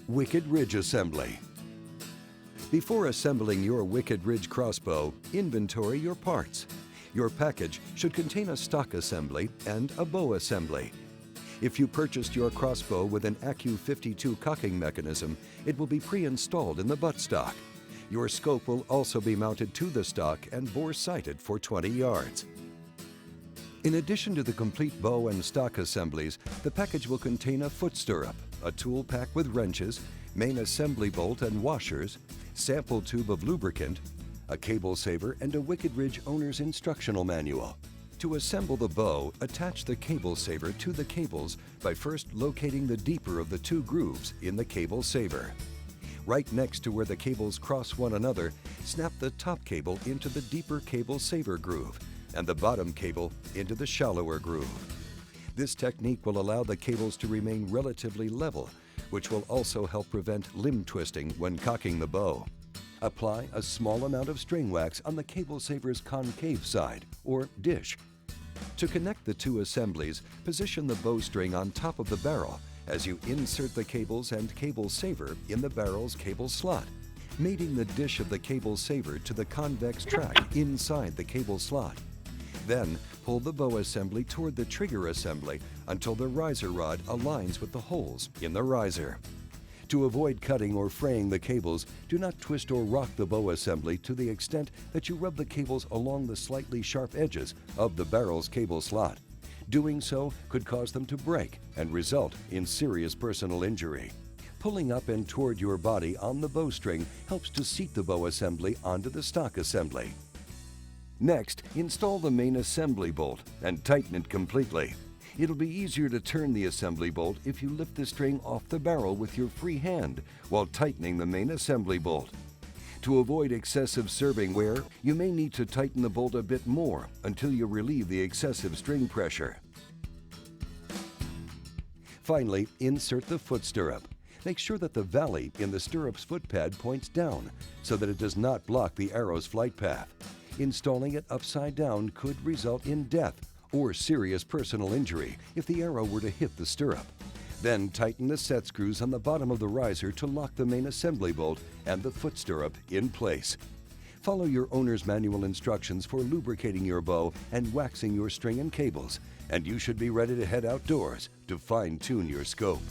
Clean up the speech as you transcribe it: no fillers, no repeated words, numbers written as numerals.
Wicked Ridge Assembly. Before assembling your Wicked Ridge crossbow, inventory your parts. Your package should contain a stock assembly and a bow assembly. If you purchased your crossbow with an ACU-52 cocking mechanism, it will be pre-installed in the buttstock. Your scope will also be mounted to the stock and bore-sighted for 20 yards. In addition to the complete bow and stock assemblies, the package will contain a foot stirrup, a tool pack with wrenches, main assembly bolt and washers, sample tube of lubricant, a cable saver, and a Wicked Ridge owner's instructional manual. To assemble the bow, attach the cable saver to the cables by first locating the deeper of the two grooves in the cable saver. Right next to where the cables cross one another, snap the top cable into the deeper cable saver groove and the bottom cable into the shallower groove. This technique will allow the cables to remain relatively level, which will also help prevent limb twisting when cocking the bow. Apply a small amount of string wax on the cable saver's concave side, or dish. To connect the two assemblies, position the bowstring on top of the barrel as you insert the cables and cable saver in the barrel's cable slot, mating the dish of the cable saver to the convex track inside the cable slot. Then, pull the bow assembly toward the trigger assembly until the riser rod aligns with the holes in the riser. To avoid cutting or fraying the cables, do not twist or rock the bow assembly to the extent that you rub the cables along the slightly sharp edges of the barrel's cable slot. Doing so could cause them to break and result in serious personal injury. Pulling up and toward your body on the bowstring helps to seat the bow assembly onto the stock assembly. Next, install the main assembly bolt and tighten it completely. It'll be easier to turn the assembly bolt if you lift the string off the barrel with your free hand while tightening the main assembly bolt. To avoid excessive serving wear, you may need to tighten the bolt a bit more until you relieve the excessive string pressure. Finally, insert the foot stirrup. Make sure that the valley in the stirrup's foot pad points down so that it does not block the arrow's flight path. Installing it upside down could result in death or serious personal injury if the arrow were to hit the stirrup. Then tighten the set screws on the bottom of the riser to lock the main assembly bolt and the foot stirrup in place. Follow your owner's manual instructions for lubricating your bow and waxing your string and cables, and you should be ready to head outdoors to fine-tune your scope.